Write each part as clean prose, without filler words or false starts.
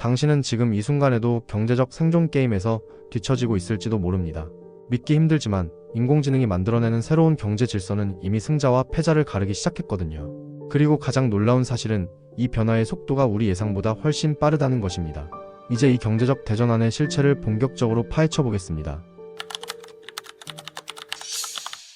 당신은 지금 이 순간에도 경제적 생존 게임에서 뒤처지고 있을지도 모릅니다. 믿기 힘들지만 인공지능이 만들어내는 새로운 경제 질서는 이미 승자와 패자를 가르기 시작했거든요. 그리고 가장 놀라운 사실은 이 변화의 속도가 우리 예상보다 훨씬 빠르다는 것입니다. 이제 이 경제적 대전환의 실체를 본격적으로 파헤쳐 보겠습니다.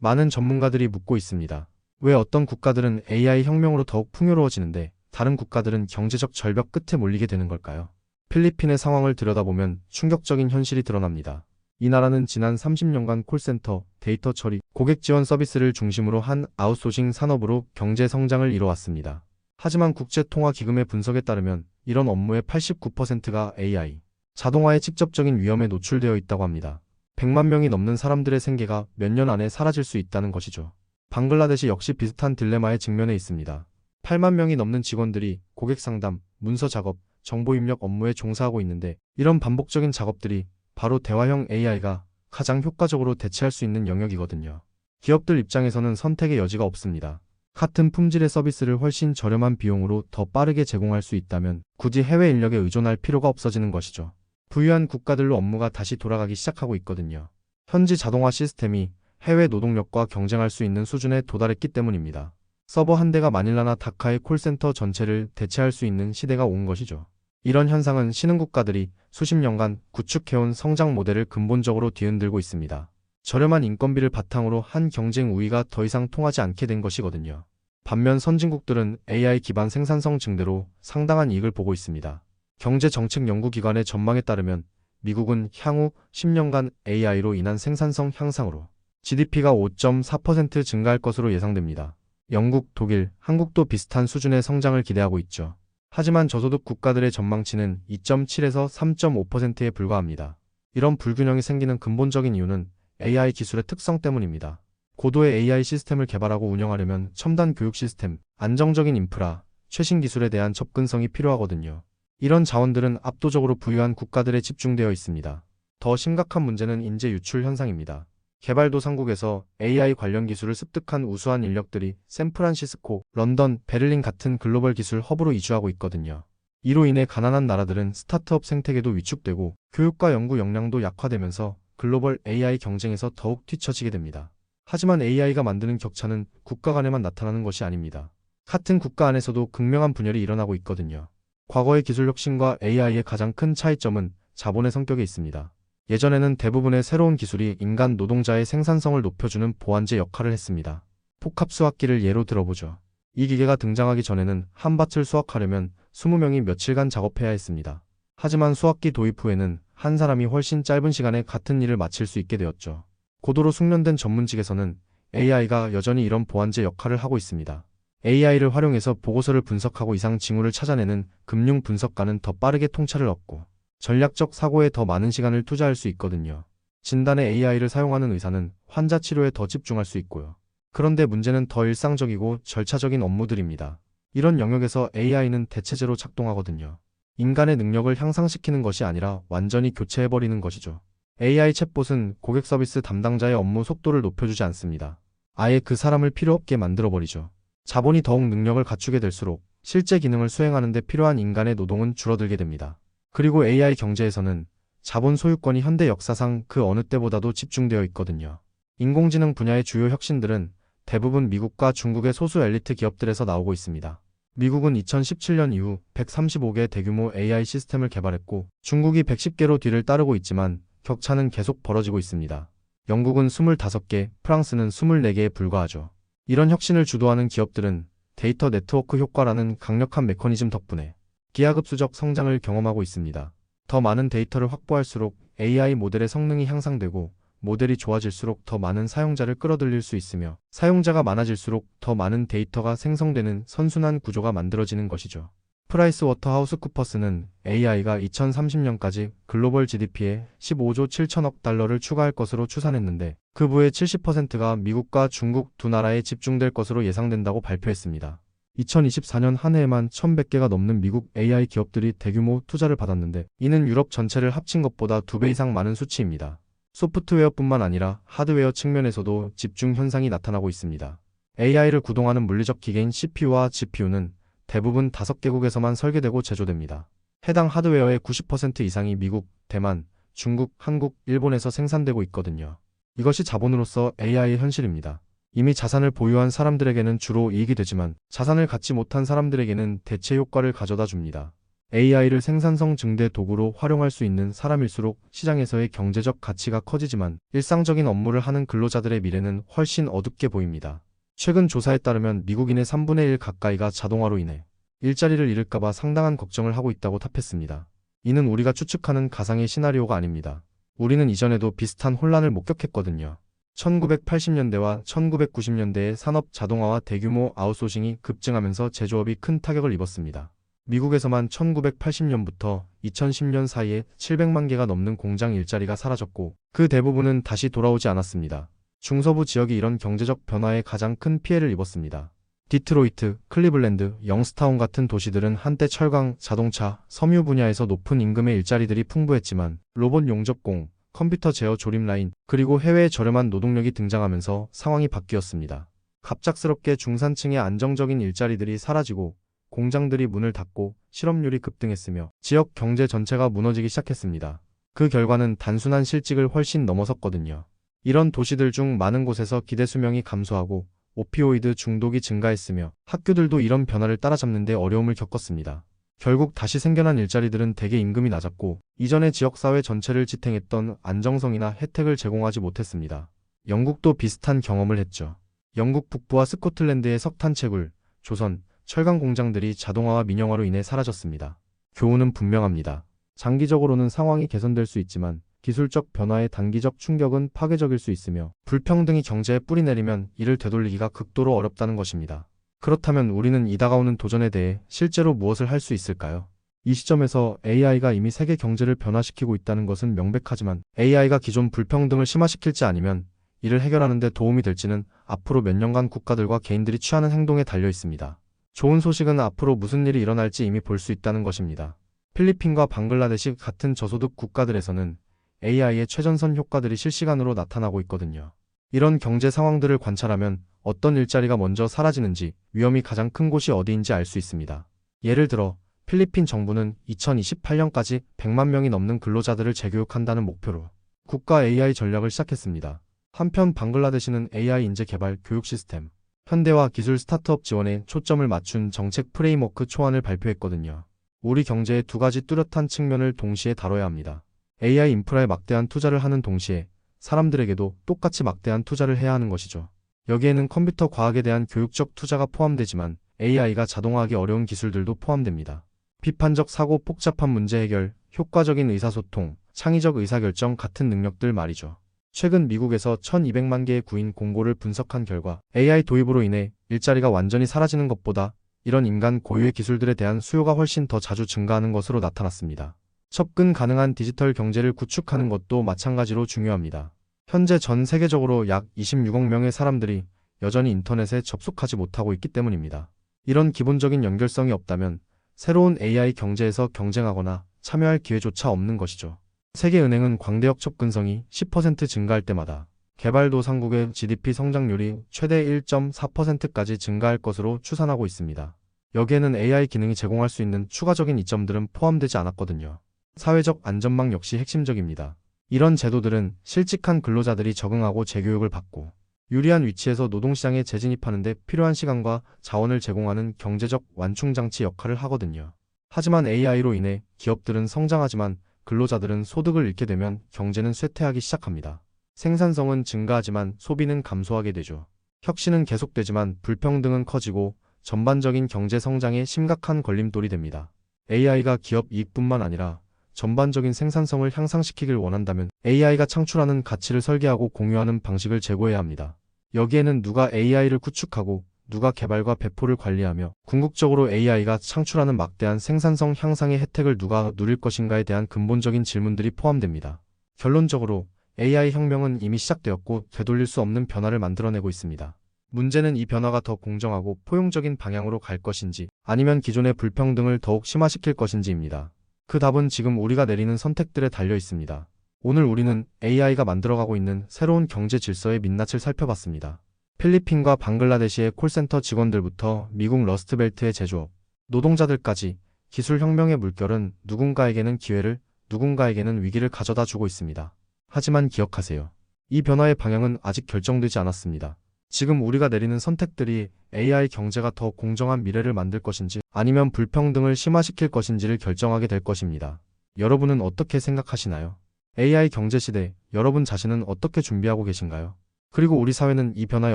많은 전문가들이 묻고 있습니다. 왜 어떤 국가들은 AI 혁명으로 더욱 풍요로워지는데 다른 국가들은 경제적 절벽 끝에 몰리게 되는 걸까요? 필리핀의 상황을 들여다보면 충격적인 현실이 드러납니다. 이 나라는 지난 30년간 콜센터, 데이터 처리, 고객 지원 서비스를 중심으로 한 아웃소싱 산업으로 경제 성장을 이뤄왔습니다. 하지만 국제통화기금의 분석에 따르면 이런 업무의 89%가 AI, 자동화의 직접적인 위험에 노출되어 있다고 합니다. 100만 명이 넘는 사람들의 생계가 몇 년 안에 사라질 수 있다는 것이죠. 방글라데시 역시 비슷한 딜레마에 직면해 있습니다. 8만 명이 넘는 직원들이 고객 상담, 문서 작업, 정보 입력 업무에 종사하고 있는데 이런 반복적인 작업들이 바로 대화형 AI가 가장 효과적으로 대체할 수 있는 영역이거든요. 기업들 입장에서는 선택의 여지가 없습니다. 같은 품질의 서비스를 훨씬 저렴한 비용으로 더 빠르게 제공할 수 있다면 굳이 해외 인력에 의존할 필요가 없어지는 것이죠. 부유한 국가들로 업무가 다시 돌아가기 시작하고 있거든요. 현지 자동화 시스템이 해외 노동력과 경쟁할 수 있는 수준에 도달했기 때문입니다. 서버 한 대가 마닐라나 다카의 콜센터 전체를 대체할 수 있는 시대가 온 것이죠. 이런 현상은 신흥국가들이 수십 년간 구축해온 성장 모델을 근본적으로 뒤흔들고 있습니다. 저렴한 인건비를 바탕으로 한 경쟁 우위가 더 이상 통하지 않게 된 것이거든요. 반면 선진국들은 AI 기반 생산성 증대로 상당한 이익을 보고 있습니다. 경제정책연구기관의 전망에 따르면 미국은 향후 10년간 AI로 인한 생산성 향상으로 GDP가 5.4% 증가할 것으로 예상됩니다. 영국, 독일, 한국도 비슷한 수준의 성장을 기대하고 있죠. 하지만 저소득 국가들의 전망치는 2.7에서 3.5%에 불과합니다. 이런 불균형이 생기는 근본적인 이유는 AI 기술의 특성 때문입니다. 고도의 AI 시스템을 개발하고 운영하려면 첨단 교육 시스템, 안정적인 인프라, 최신 기술에 대한 접근성이 필요하거든요. 이런 자원들은 압도적으로 부유한 국가들에 집중되어 있습니다. 더 심각한 문제는 인재 유출 현상입니다. 개발도상국에서 AI 관련 기술을 습득한 우수한 인력들이 샌프란시스코, 런던, 베를린 같은 글로벌 기술 허브로 이주하고 있거든요. 이로 인해 가난한 나라들은 스타트업 생태계도 위축되고 교육과 연구 역량도 약화되면서 글로벌 AI 경쟁에서 더욱 뒤처지게 됩니다. 하지만 AI가 만드는 격차는 국가 간에만 나타나는 것이 아닙니다. 같은 국가 안에서도 극명한 분열이 일어나고 있거든요. 과거의 기술 혁신과 AI의 가장 큰 차이점은 자본의 성격에 있습니다. 예전에는 대부분의 새로운 기술이 인간 노동자의 생산성을 높여주는 보완제 역할을 했습니다. 복합 수확기를 예로 들어보죠. 이 기계가 등장하기 전에는 한 밭을 수확하려면 20명이 며칠간 작업해야 했습니다. 하지만 수확기 도입 후에는 한 사람이 훨씬 짧은 시간에 같은 일을 마칠 수 있게 되었죠. 고도로 숙련된 전문직에서는 AI가 여전히 이런 보완제 역할을 하고 있습니다. AI를 활용해서 보고서를 분석하고 이상 징후를 찾아내는 금융 분석가는 더 빠르게 통찰을 얻고 전략적 사고에 더 많은 시간을 투자할 수 있거든요. 진단에 AI를 사용하는 의사는 환자 치료에 더 집중할 수 있고요. 그런데 문제는 더 일상적이고 절차적인 업무들입니다. 이런 영역에서 AI는 대체제로 작동하거든요. 인간의 능력을 향상시키는 것이 아니라 완전히 교체해버리는 것이죠. AI 챗봇은 고객 서비스 담당자의 업무 속도를 높여주지 않습니다. 아예 그 사람을 필요 없게 만들어버리죠. 자본이 더욱 능력을 갖추게 될수록 실제 기능을 수행하는 데 필요한 인간의 노동은 줄어들게 됩니다. 그리고 AI 경제에서는 자본 소유권이 현대 역사상 그 어느 때보다도 집중되어 있거든요. 인공지능 분야의 주요 혁신들은 대부분 미국과 중국의 소수 엘리트 기업들에서 나오고 있습니다. 미국은 2017년 이후 135개 대규모 AI 시스템을 개발했고 중국이 110개로 뒤를 따르고 있지만 격차는 계속 벌어지고 있습니다. 영국은 25개, 프랑스는 24개에 불과하죠. 이런 혁신을 주도하는 기업들은 데이터 네트워크 효과라는 강력한 메커니즘 덕분에 기하급수적 성장을 경험하고 있습니다. 더 많은 데이터를 확보할수록 AI 모델의 성능이 향상되고 모델이 좋아질수록 더 많은 사용자를 끌어들일 수 있으며 사용자가 많아질수록 더 많은 데이터가 생성되는 선순환 구조가 만들어지는 것이죠. 프라이스워터하우스쿠퍼스는 AI가 2030년까지 글로벌 GDP에 15조 7천억 달러를 추가할 것으로 추산했는데 그 부의 70%가 미국과 중국 두 나라에 집중될 것으로 예상된다고 발표했습니다. 2024년 한 해에만 1,100개가 넘는 미국 AI 기업들이 대규모 투자를 받았는데 이는 유럽 전체를 합친 것보다 2배 이상 많은 수치입니다. 소프트웨어뿐만 아니라 하드웨어 측면에서도 집중 현상이 나타나고 있습니다. AI를 구동하는 물리적 기계인 CPU와 GPU는 대부분 5개국에서만 설계되고 제조됩니다. 해당 하드웨어의 90% 이상이 미국, 대만, 중국, 한국, 일본에서 생산되고 있거든요. 이것이 자본으로서 AI의 현실입니다. 이미 자산을 보유한 사람들에게는 주로 이익이 되지만 자산을 갖지 못한 사람들에게는 대체 효과를 가져다 줍니다. AI를 생산성 증대 도구로 활용할 수 있는 사람일수록 시장에서의 경제적 가치가 커지지만 일상적인 업무를 하는 근로자들의 미래는 훨씬 어둡게 보입니다. 최근 조사에 따르면 미국인의 3분의 1 가까이가 자동화로 인해 일자리를 잃을까봐 상당한 걱정을 하고 있다고 답했습니다. 이는 우리가 추측하는 가상의 시나리오가 아닙니다. 우리는 이전에도 비슷한 혼란을 목격했거든요. 1980년대와 1990년대의 산업 자동화와 대규모 아웃소싱이 급증하면서 제조업이 큰 타격을 입었습니다. 미국에서만 1980년부터 2010년 사이에 700만 개가 넘는 공장 일자리가 사라졌고 그 대부분은 다시 돌아오지 않았습니다. 중서부 지역이 이런 경제적 변화에 가장 큰 피해를 입었습니다. 디트로이트, 클리블랜드, 영스타운 같은 도시들은 한때 철강, 자동차, 섬유 분야에서 높은 임금의 일자리들이 풍부했지만 로봇 용접공, 컴퓨터 제어 조립 라인, 그리고 해외의 저렴한 노동력이 등장하면서 상황이 바뀌었습니다. 갑작스럽게 중산층의 안정적인 일자리들이 사라지고 공장들이 문을 닫고 실업률이 급등했으며 지역 경제 전체가 무너지기 시작했습니다. 그 결과는 단순한 실직을 훨씬 넘어섰거든요. 이런 도시들 중 많은 곳에서 기대 수명이 감소하고 오피오이드 중독이 증가했으며 학교들도 이런 변화를 따라잡는 데 어려움을 겪었습니다. 결국 다시 생겨난 일자리들은 대개 임금이 낮았고 이전의 지역사회 전체를 지탱했던 안정성이나 혜택을 제공하지 못했습니다. 영국도 비슷한 경험을 했죠. 영국 북부와 스코틀랜드의 석탄 채굴, 조선, 철강 공장들이 자동화와 민영화로 인해 사라졌습니다. 교훈은 분명합니다. 장기적으로는 상황이 개선될 수 있지만 기술적 변화의 단기적 충격은 파괴적일 수 있으며 불평등이 경제에 뿌리내리면 이를 되돌리기가 극도로 어렵다는 것입니다. 그렇다면 우리는 이 다가오는 도전에 대해 실제로 무엇을 할 수 있을까요? 이 시점에서 AI가 이미 세계 경제를 변화시키고 있다는 것은 명백하지만 AI가 기존 불평등을 심화시킬지 아니면 이를 해결하는 데 도움이 될지는 앞으로 몇 년간 국가들과 개인들이 취하는 행동에 달려 있습니다. 좋은 소식은 앞으로 무슨 일이 일어날지 이미 볼 수 있다는 것입니다. 필리핀과 방글라데시 같은 저소득 국가들에서는 AI의 최전선 효과들이 실시간으로 나타나고 있거든요. 이런 경제 상황들을 관찰하면 어떤 일자리가 먼저 사라지는지 위험이 가장 큰 곳이 어디인지 알 수 있습니다. 예를 들어 필리핀 정부는 2028년까지 100만 명이 넘는 근로자들을 재교육한다는 목표로 국가 AI 전략을 시작했습니다. 한편 방글라데시는 AI 인재 개발 교육 시스템, 현대화 기술 스타트업 지원에 초점을 맞춘 정책 프레임워크 초안을 발표했거든요. 우리 경제의 두 가지 뚜렷한 측면을 동시에 다뤄야 합니다. AI 인프라에 막대한 투자를 하는 동시에 사람들에게도 똑같이 막대한 투자를 해야 하는 것이죠. 여기에는 컴퓨터 과학에 대한 교육적 투자가 포함되지만 AI가 자동화하기 어려운 기술들도 포함됩니다. 비판적 사고, 복잡한 문제 해결, 효과적인 의사소통, 창의적 의사결정 같은 능력들 말이죠. 최근 미국에서 1200만 개의 구인 공고를 분석한 결과 AI 도입으로 인해 일자리가 완전히 사라지는 것보다 이런 인간 고유의 기술들에 대한 수요가 훨씬 더 자주 증가하는 것으로 나타났습니다. 접근 가능한 디지털 경제를 구축하는 것도 마찬가지로 중요합니다. 현재 전 세계적으로 약 26억 명의 사람들이 여전히 인터넷에 접속하지 못하고 있기 때문입니다. 이런 기본적인 연결성이 없다면 새로운 AI 경제에서 경쟁하거나 참여할 기회조차 없는 것이죠. 세계은행은 광대역 접근성이 10% 증가할 때마다 개발도상국의 GDP 성장률이 최대 1.4%까지 증가할 것으로 추산하고 있습니다. 여기에는 AI 기능이 제공할 수 있는 추가적인 이점들은 포함되지 않았거든요. 사회적 안전망 역시 핵심적입니다. 이런 제도들은 실직한 근로자들이 적응하고 재교육을 받고 유리한 위치에서 노동시장에 재진입하는 데 필요한 시간과 자원을 제공하는 경제적 완충장치 역할을 하거든요. 하지만 AI로 인해 기업들은 성장하지만 근로자들은 소득을 잃게 되면 경제는 쇠퇴하기 시작합니다. 생산성은 증가하지만 소비는 감소하게 되죠. 혁신은 계속되지만 불평등은 커지고 전반적인 경제 성장에 심각한 걸림돌이 됩니다. AI가 기업 이익뿐만 아니라 전반적인 생산성을 향상시키길 원한다면 AI가 창출하는 가치를 설계하고 공유하는 방식을 제고해야 합니다. 여기에는 누가 AI를 구축하고 누가 개발과 배포를 관리하며 궁극적으로 AI가 창출하는 막대한 생산성 향상의 혜택을 누가 누릴 것인가에 대한 근본적인 질문들이 포함됩니다. 결론적으로 AI 혁명은 이미 시작되었고 되돌릴 수 없는 변화를 만들어내고 있습니다. 문제는 이 변화가 더 공정하고 포용적인 방향으로 갈 것인지 아니면 기존의 불평등을 더욱 심화시킬 것인지입니다. 그 답은 지금 우리가 내리는 선택들에 달려 있습니다. 오늘 우리는 AI가 만들어가고 있는 새로운 경제 질서의 민낯을 살펴봤습니다. 필리핀과 방글라데시의 콜센터 직원들부터 미국 러스트벨트의 제조업, 노동자들까지 기술 혁명의 물결은 누군가에게는 기회를, 누군가에게는 위기를 가져다 주고 있습니다. 하지만 기억하세요. 이 변화의 방향은 아직 결정되지 않았습니다. 지금 우리가 내리는 선택들이 AI 경제가 더 공정한 미래를 만들 것인지 아니면 불평등을 심화시킬 것인지를 결정하게 될 것입니다. 여러분은 어떻게 생각하시나요? AI 경제 시대, 여러분 자신은 어떻게 준비하고 계신가요? 그리고 우리 사회는 이 변화에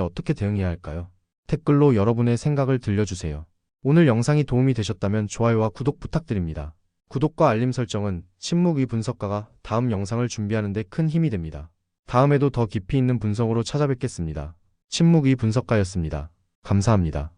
어떻게 대응해야 할까요? 댓글로 여러분의 생각을 들려주세요. 오늘 영상이 도움이 되셨다면 좋아요와 구독 부탁드립니다. 구독과 알림 설정은 침묵의 분석가가 다음 영상을 준비하는 데 큰 힘이 됩니다. 다음에도 더 깊이 있는 분석으로 찾아뵙겠습니다. 침묵의 분석가였습니다. 감사합니다.